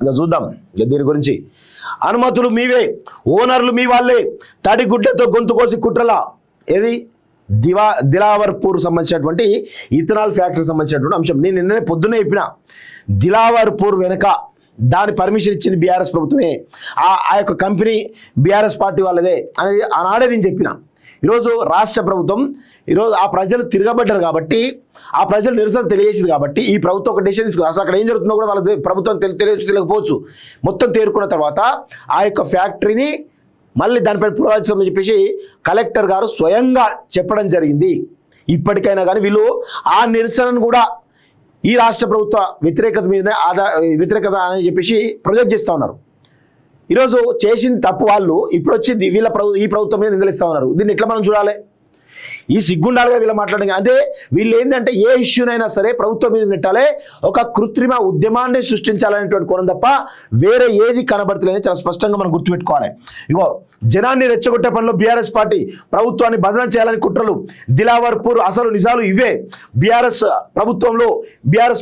ఇక చూద్దాం దీని గురించి. అనుమతులు మీవే, ఓనర్లు మీ వాళ్ళే, తడిగుడ్డతో గొంతు కోసి కుట్రలా. ఏది దిలావర్పూర్ సంబంధించినటువంటి ఇథనాల్ ఫ్యాక్టరీ సంబంధించినటువంటి అంశం. నేను నిన్ననే పొద్దున్నే చెప్పిన, దిలావర్పూర్ వెనుక దాని పర్మిషన్ ఇచ్చింది బీఆర్ఎస్ ప్రభుత్వమే, ఆ యొక్క కంపెనీ బీఆర్ఎస్ పార్టీ వాళ్ళదే అనేది ఆనాడే నేను చెప్పిన. ఈరోజు రాష్ట్ర ప్రభుత్వం ఈరోజు ఆ ప్రజలు తిరగబడ్డారు కాబట్టి, ఆ ప్రజలు నిరసన తెలియజేసింది కాబట్టి ఈ ప్రభుత్వం ఒక డెసిషన్ తీసుకుంది. అసలు అక్కడ ఏం జరుగుతుందో కూడా వాళ్ళకి ప్రభుత్వం తెలియకపోవచ్చు. మొత్తం తేరుకున్న తర్వాత ఆ యొక్క ఫ్యాక్టరీని మళ్ళీ దానిపై పునరాలోచించమని చెప్పేసి కలెక్టర్ గారు స్వయంగా చెప్పడం జరిగింది. ఇప్పటికైనా కానీ వీళ్ళు ఆ నిరసనను కూడా ఈ రాష్ట్ర ప్రభుత్వ వ్యతిరేకత మీదనే వ్యతిరేకత అని చెప్పేసి ప్రొజెక్ట్ చేస్తూ ఉన్నారు. ఈరోజు చేసింది తప్పు వాళ్ళు, ఇప్పుడు వచ్చి ఈ ప్రభుత్వం మీద నిందలిస్తూ ఉన్నారు. దీన్ని ఎట్లా మనం చూడాలి? ఈ సిగ్గుండాలుగా వీళ్ళు మాట్లాడడం. అదే వీళ్ళు ఏంటంటే ఏ ఇష్యూనైనా సరే ప్రభుత్వం మీద నెట్టాలే, ఒక కృత్రిమ ఉద్యమాన్ని సృష్టించాలనేటువంటి కోణం తప్ప వేరే ఏది కనబడతలేదు. చాలా స్పష్టంగా మనం గుర్తుపెట్టుకోవాలి. ఇగో జనాన్ని రెచ్చగొట్టే పనిలో బీఆర్ఎస్ పార్టీ ప్రభుత్వాన్ని బదనం చేయాలని కుట్రలు, దిలావర్పూర్ అసలు నిజాలు ఇవే. బీఆర్ఎస్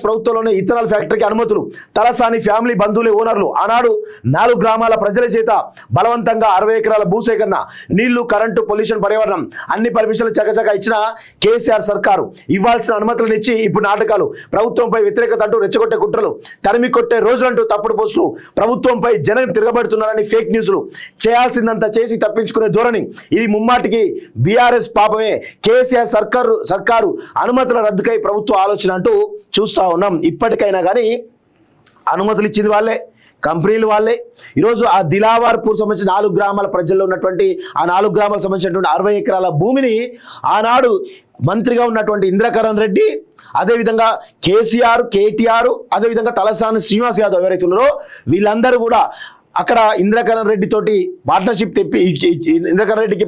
ప్రభుత్వంలోనే ఇథనాల్ ఫ్యాక్టరీకి అనుమతులు, తలసాని ఫ్యామిలీ బంధువులే ఓనర్లు. ఆనాడు 4 గ్రామాల ప్రజల చేత బలవంతంగా 60 ఎకరాల భూసేకరణ, నీళ్లు, కరెంటు, పొల్యూషన్, పర్యావరణం అన్ని పర్మిషన్లు చకచకా ఇచ్చిన కేసీఆర్ సర్కారు ఇవ్వాల్సిన అనుమతులను ఇచ్చి ఇప్పుడు నాటకాలు, ప్రభుత్వంపై వ్యతిరేకత అంటూ రెచ్చగొట్టే కుట్రలు, తరిమి కొట్టే రోజులంటూ తప్పుడు పోస్టులు, ప్రభుత్వంపై జనం తిరగబడుతున్నారని ఫేక్ న్యూస్లు, చేయాల్సిందంతా చేసి తప్పించుకునే ధోరణి. ఇది ముమ్మాటికి బీఆర్ఎస్ పాపమే. కేసీఆర్ సర్కారు అనుమతుల రద్దుకై ప్రభుత్వ ఆలోచన అంటూ చూస్తూ ఉన్నాం. ఇప్పటికైనా కానీ అనుమతులు ఇచ్చింది వాళ్ళే, కంపెనీలు వాళ్ళే. ఈరోజు ఆ దిలావర్పూర్ సంబంధించిన 4 గ్రామాల ప్రజల్లో ఉన్నటువంటి ఆ 4 గ్రామాలకు సంబంధించినటువంటి 60 ఎకరాల భూమిని ఆనాడు మంత్రిగా ఉన్నటువంటి ఇంద్రకరణ్ రెడ్డి, అదేవిధంగా కేసీఆర్, కేటీఆర్, అదేవిధంగా తలసాని శ్రీనివాస్ యాదవ్ ఎవరైతే ఉన్నారో వీళ్ళందరూ కూడా అక్కడ ఇంద్రకరణ్ రెడ్డికి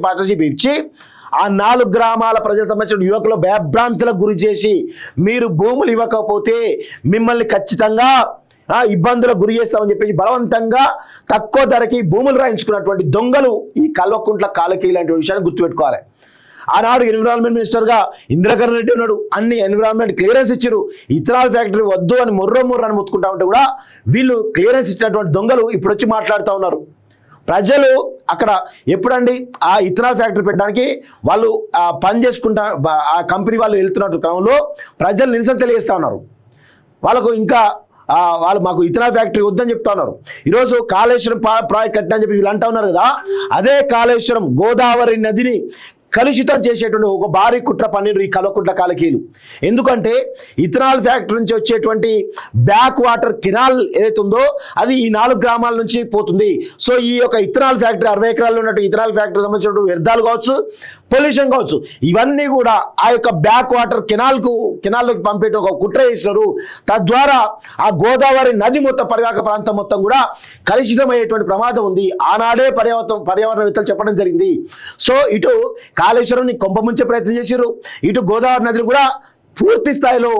పార్ట్నర్షిప్ ఇచ్చి ఆ 4 గ్రామాల ప్రజల సంబంధించిన యువకుల భయభ్రాంతులకు గురి చేసి మీరు భూములు ఇవ్వకపోతే మిమ్మల్ని ఖచ్చితంగా ఇబ్బందులకు గురి చేస్తామని చెప్పేసి బలవంతంగా తక్కువ ధరకి భూములు రాయించుకున్నటువంటి దొంగలు ఈ కల్వకుంట్ల కాలకి ఇలాంటి విషయాన్ని గుర్తుపెట్టుకోవాలి. ఆనాడు ఎన్విరాన్మెంట్ మినిస్టర్గా ఇంద్రకరణ్ రెడ్డి ఉన్నాడు, అన్ని ఎన్విరాన్మెంట్ క్లియరెన్స్ ఇచ్చారు. ఇథనాల్ ఫ్యాక్టరీ వద్దు అని మొర్ర అని ముత్తుకుంటా ఉంటే కూడా వీళ్ళు క్లియరెన్స్ ఇచ్చినటువంటి దొంగలు ఇప్పుడు వచ్చి మాట్లాడుతూ ఉన్నారు. ప్రజలు అక్కడ ఎప్పుడండి ఆ ఇథనాల్ ఫ్యాక్టరీ పెట్టడానికి వాళ్ళు పని చేసుకుంటా ఆ కంపెనీ వాళ్ళు వెళ్తున్నట్టు క్రమంలో ప్రజలు నిరసన తెలియజేస్తూ ఉన్నారు. వాళ్ళకు ఇంకా వాళ్ళు మాకు ఇథనాల్ ఫ్యాక్టరీ వద్దని చెప్తా ఉన్నారు. ఈరోజు కాళేశ్వరం ప్రాజెక్ట్ కట్టినా అని చెప్పి వీళ్ళు అంటా ఉన్నారు కదా, అదే కాళేశ్వరం గోదావరి నదిని కలుషితం చేసేటువంటి ఒక భారీ కుట్ర పన్నీరు ఈ కల్వకుంట్ల కాలకీలు. ఎందుకంటే ఇథనాల్ ఫ్యాక్టరీ నుంచి వచ్చేటువంటి బ్యాక్ వాటర్ కెనాల్ ఏదైతే ఉందో అది ఈ 4 గ్రామాల నుంచి పోతుంది. సో ఈ యొక్క ఇథనాల్ ఫ్యాక్టరీ 60 ఎకరాల్లో ఉన్నట్టు ఇథనాల్ ఫ్యాక్టరీ సంబంధించిన వ్యర్థాలు కావచ్చు, పొల్యూషన్ కావచ్చు, ఇవన్నీ కూడా ఆ యొక్క బ్యాక్ వాటర్ కెనాల్లోకి పంపేట ఒక కుట్ర చేసినారు. తద్వారా ఆ గోదావరి నది మొత్తం పరివాహక ప్రాంతం మొత్తం కూడా కలుషితమయ్యేటువంటి ప్రమాదం ఉంది. ఆనాడే పర్యావరణవేత్తలు చెప్పడం జరిగింది. సో ఇటు కాళేశ్వరం కొంపముంచే ప్రయత్నం చేశారు, ఇటు గోదావరి నదిని కూడా పూర్తి స్థాయిలో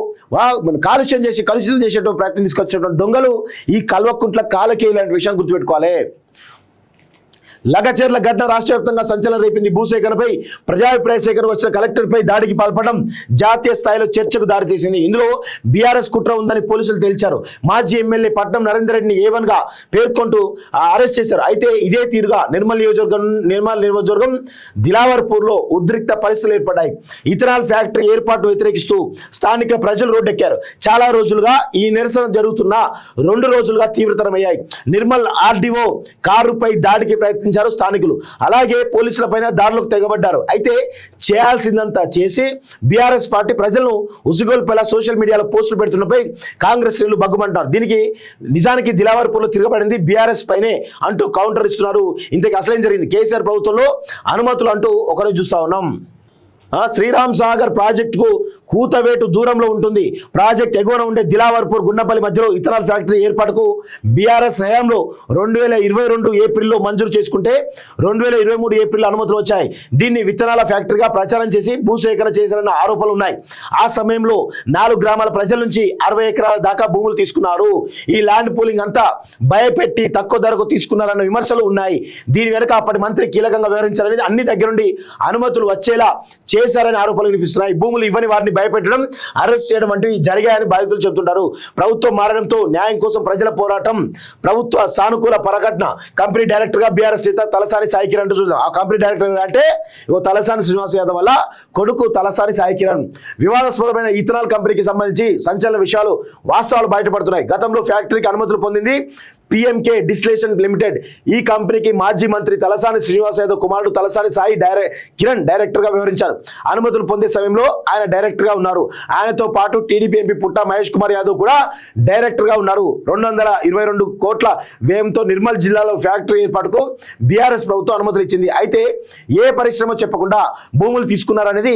కలుషితం చేసేటువంటి ప్రయత్నం తీసుకొచ్చేటువంటి దొంగలు ఈ కల్వకుంట్ల కాలకే ఇలాంటి విషయాన్ని గుర్తుపెట్టుకోవాలి. లగచెర్ల ఘటన రాష్ట్ర వ్యాప్తంగా సంచలనం రేపింది. భూసేకరణపై ప్రజాభిప్రాయ సేకరణ వచ్చిన కలెక్టర్పై దాడికి పాల్పడడం జాతీయ స్థాయిలో చర్చకు దారితీసింది. ఇందులో బీఆర్ఎస్ కుట్ర ఉందని పోలీసులు తేల్చారు. మాజీ ఎమ్మెల్యే పట్నం నరేందర్ రెడ్డిని A1 గా పేర్కొంటూ అరెస్ట్ చేశారు. అయితే ఇదే తీరుగా నిర్మల్ నియోజకవర్గం దిలావర్పూర్లో ఉద్రిక్త పరిస్థితులు ఏర్పడ్డాయి. ఇథనాల్ ఫ్యాక్టరీ ఏర్పాటు వ్యతిరేకిస్తూ స్థానిక ప్రజలు రోడ్డెక్కారు. చాలా రోజులుగా ఈ నిరసన జరుగుతున్న 2 రోజులుగా తీవ్రతరమయ్యాయి. నిర్మల్ RDO కారుపై దాడికి ప్రయత్నించారు స్థానికులు. అలాగే పోలీసుల పైన దాడులకు తెగబడ్డారు. అయితే చేయాల్సిందంతా చేసి బీఆర్ఎస్ పార్టీ ప్రజలను ఉసుగోల్పేలా సోషల్ మీడియాలో పోస్టులు పెడుతున్నపై కాంగ్రెస్ శ్రేణులు బగ్గుమంటారు. దీనికి నిజానికి దిలావర్పూర్లో తిరగబడింది బీఆర్ఎస్ పైనే అంటూ కౌంటర్ ఇస్తున్నారు. ఇంతకీ అసలేం జరిగింది? కేసీఆర్ ప్రభుత్వంలో అనుమతులు అంటూ ఒకరోజు చూస్తా ఉన్నాం. శ్రీరామ్ సాగర్ ప్రాజెక్టుకు కూతవేటు దూరంలో ఉంటుంది. ప్రాజెక్ట్ ఎగువన ఉండే దిలావర్పూర్ గుండపల్లి మధ్యలో ఇథనాల్ ఫ్యాక్టరీ ఏర్పాటుకు బీఆర్ఎస్ హయాంలో 2022 ఏప్రిల్లో మంజూరు చేసుకుంటే 2023 ఏప్రిల్ అనుమతులు వచ్చాయి. దీన్ని విత్తనాల ఫ్యాక్టరీగా ప్రచారం చేసి భూసేకరణ చేశారన్న ఆరోపణలు ఉన్నాయి. ఆ సమయంలో 4 గ్రామాల ప్రజల నుంచి 60 ఎకరాల దాకా భూములు తీసుకున్నారు. ఈ ల్యాండ్ పూలింగ్ అంతా భయపెట్టి తక్కువ ధరకు తీసుకున్నారన్న విమర్శలు ఉన్నాయి. దీని వెనుక అప్పటి మంత్రి కీలకంగా వ్యవహరించారనేది అన్ని దగ్గరుండి అనుమతులు వచ్చేలా చేశారని ఆరోపణలు వినిపిస్తున్నాయి. భూములు ఇవ్వని వారిని భయపెట్టడం, అరెస్ట్ చేయడం వంటివి జరిగాయని బాధితులు చెబుతుంటారు. ప్రభుత్వం మారడంతో న్యాయం కోసం ప్రజల పోరాటం, ప్రభుత్వ సానుకూల పరఘటన. కంపెనీ డైరెక్టర్ గా బీఆర్ఎస్ నేత తలసాని సాయి కిరణ్ చూద్దాం. ఆ కంపెనీ డైరెక్టర్ అంటే తలసాని శ్రీనివాస్ యాదవ్ వల్ల కొడుకు తలసాని సాయి కిరణ్. వివాదాస్పదమైన ఇథనాల్ కంపెనీకి సంబంధించి సంచలన విషయాలు, వాస్తవాలు బయటపడుతున్నాయి. గతంలో ఫ్యాక్టరీకి అనుమతులు పొందింది పిఎంకే డిస్టిలేషన్ లిమిటెడ్. ఈ కంపెనీకి మాజీ మంత్రి తలసాని శ్రీనివాస్ యాదవ్ కుమారుడు తలసాని సాయి కిరణ్ డైరెక్టర్ గా వ్యవహరించారు. అనుమతులు పొందే సమయంలో ఆయన డైరెక్టర్ గా ఉన్నారు. ఆయనతో పాటు టీడీపీ ఎంపీ పుట్ట మహేష్ కుమార్ యాదవ్ కూడా డైరెక్టర్ గా ఉన్నారు. 222 కోట్ల వ్యయంతో నిర్మల్ జిల్లాలో ఫ్యాక్టరీ ఏర్పాటుకు బీఆర్ఎస్ ప్రభుత్వం అనుమతులు ఇచ్చింది. అయితే ఏ పరిశ్రమ చెప్పకుండా భూములు తీసుకున్నారనేది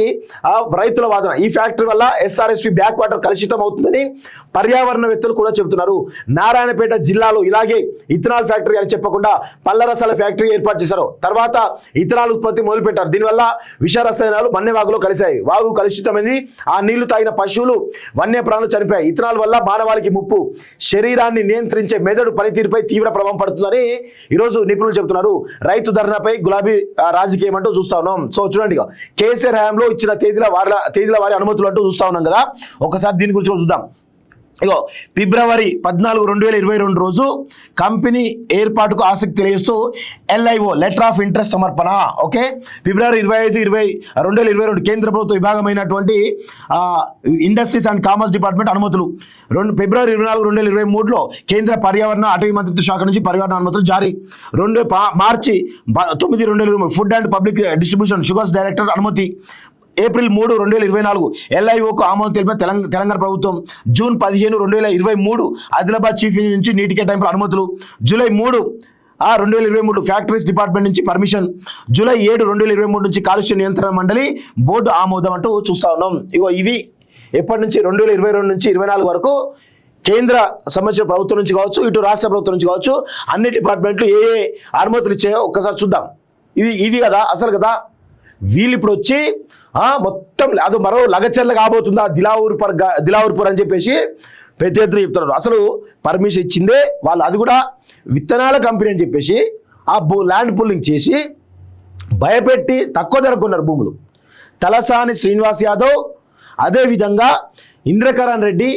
రైతుల వాదన. ఈ ఫ్యాక్టరీ వల్ల ఎస్ఆర్ఎస్పీ బ్యాక్ వాటర్ కలుషితం అవుతుందని పర్యావరణవేత్తలు కూడా చెబుతున్నారు. నారాయణపేట జిల్లాలో ఇలాగే ఇథనాల్ ఫ్యాక్టరీ అని చెప్పకుండా పళ్ళ రసాల ఫ్యాక్టరీ ఏర్పాటు చేశారు. తర్వాత ఇథనాల్ ఉత్పత్తి మొదలుపెట్టారు. దీనివల్ల విష రసాయనాలు వన్యవాగులో కలిశాయి. వాగు కలుషితమైంది. ఆ నీళ్లు తాగిన పశువులు, వన్యప్రాణులు చనిపోయాయి. ఇథనాల్ వల్ల మానవాళికి ముప్పు, శరీరాన్ని నియంత్రించే మెదడు పనితీరుపై తీవ్ర ప్రభావం పడుతుందని ఈరోజు నిపుణులు చెబుతున్నారు. రైతు ధర్నాపై గులాబీ రాజకీయం అంటూ చూస్తా ఉన్నాం. సో చూడండి, కేసీఆర్ హయాంలో ఇచ్చిన తేదీల వారి అనుమతులు అంటూ చూస్తా ఉన్నాం కదా. ఒకసారి దీని గురించి చూద్దాం. ఫిబ్రవరి 14, 2022 రోజు కంపెనీ ఏర్పాటుకు ఆసక్తి తెలియజేస్తూ LIO లెటర్ ఆఫ్ ఇంట్రెస్ట్ సమర్పణ. ఓకే, ఫిబ్రవరి 25, 2022 కేంద్ర ప్రభుత్వ విభాగమైనటువంటి ఇండస్ట్రీస్ అండ్ కామర్స్ డిపార్ట్మెంట్ అనుమతులు. ఫిబ్రవరి 24, 2023లో కేంద్ర పర్యావరణ అటవీ మంత్రిత్వ శాఖ నుంచి పర్యావరణ అనుమతులు జారీ. మార్చి 9, 2023 food and public distribution sugars director అనుమతి. ఏప్రిల్ 3, 2024 LIOకు ఆమోదం తెలిపిన తెలంగాణ ప్రభుత్వం. జూన్ 15, 2023 ఆదిలాబాద్ చీఫ్ ఇంజనీర్ నుంచి నీటి కేటాయింపుల అనుమతులు. జూలై 3, 2023 ఫ్యాక్టరీస్ డిపార్ట్మెంట్ నుంచి పర్మిషన్. జూలై 7, 2023 నుంచి కాలుష్య నియంత్రణ మండలి బోర్డు ఆమోదం అంటూ చూస్తా ఉన్నాం. ఇవి ఎప్పటి నుంచి 2022 నుంచి 2024 వరకు కేంద్ర సంబంధించిన ప్రభుత్వం నుంచి కావచ్చు, ఇటు రాష్ట్ర ప్రభుత్వం నుంచి కావచ్చు, అన్ని డిపార్ట్మెంట్లు ఏ అనుమతులు ఇచ్చాయో ఒక్కసారి చూద్దాం. ఇవి కదా అసలు కదా. వీళ్ళు ఇప్పుడు వచ్చి మొత్తం అది మరో లగచర్ల కాబోతుందా దిలావర్పూర్ అని చెప్పేసి పెద్ద ఎత్తున చెప్తున్నారు. అసలు పర్మిషన్ ఇచ్చిందే వాళ్ళు, అది కూడా విత్తనాల కంపెనీ అని చెప్పేసి ల్యాండ్ పూలింగ్ చేసి భయపెట్టి తక్కువ ధరకు కొన్నారు భూములు. తలసాని శ్రీనివాస్ యాదవ్, అదేవిధంగా ఇంద్రకరణ్ రెడ్డి,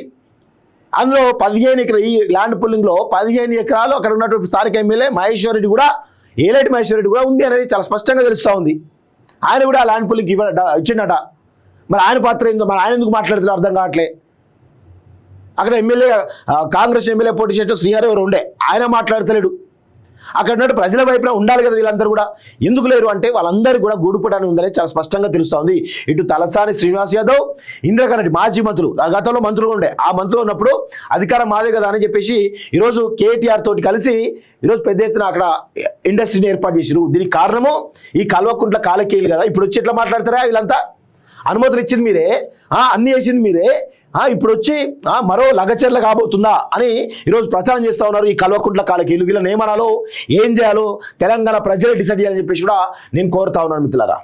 అందులో 15 ఎకరాలు ఈ ల్యాండ్ పూలింగ్లో 15 ఎకరాలు అక్కడ ఉన్నటువంటి స్థానిక ఎమ్మెల్యే మహేశ్వర్ రెడ్డి కూడా, ఏలేటి మహేశ్వర్ రెడ్డి కూడా ఉంది అనేది చాలా స్పష్టంగా తెలుస్తూ ఉంది. ఆయన కూడా ల్యాండ్ పూలింగ్ ఇచ్చిండట. మరి ఆయన పాత్ర ఏందో, మరి ఆయన ఎందుకు మాట్లాడుతున్నారు అర్థం కావట్లే. అక్కడ ఎమ్మెల్యే, కాంగ్రెస్ ఎమ్మెల్యే పోటీ చేస్తూ శ్రీహరి ఎవరు ఉండే, ఆయన మాట్లాడతలేడు. అక్కడ ఉన్నట్టు ప్రజల వైపున ఉండాలి కదా వీళ్ళందరూ కూడా. ఎందుకు లేరు అంటే వాళ్ళందరూ కూడా గూడుపుటాన్ని ఉందని చాలా స్పష్టంగా తెలుస్తూ ఉంది. ఇటు తలసాని శ్రీనివాస్ యాదవ్, ఇంద్రకరణ్ రెడ్డి మాజీ మంత్రులు, గతంలో మంత్రులు ఉండే, ఆ మంత్రులు ఉన్నప్పుడు అధికారం మాదే కదా అని చెప్పేసి ఈరోజు కేటీఆర్ తోటి కలిసి ఈరోజు పెద్ద ఎత్తున అక్కడ ఇండస్ట్రీని ఏర్పాటు చేసిరు. దీనికి కారణము ఈ కల్వకుంట్ల కాలకేయులు కదా. ఇప్పుడు వచ్చి ఎట్లా మాట్లాడతారా వీళ్ళంతా? అనుమతులు ఇచ్చింది మీరే, అన్ని చేసింది మీరే, ఇప్పుడు వచ్చి మరో లగచర్ల కాబోతుందా అని ఈరోజు ప్రచారం చేస్తూ ఉన్నారు ఈ కల్వకుంట్ల కాలకేయులు. వీళ్ళ నియమనాలు ఏం చేయాలో తెలంగాణ ప్రజలే డిసైడ్ చేయాలని చెప్పేసి కూడా నేను కోరుతా ఉన్నాను మిత్రులారా.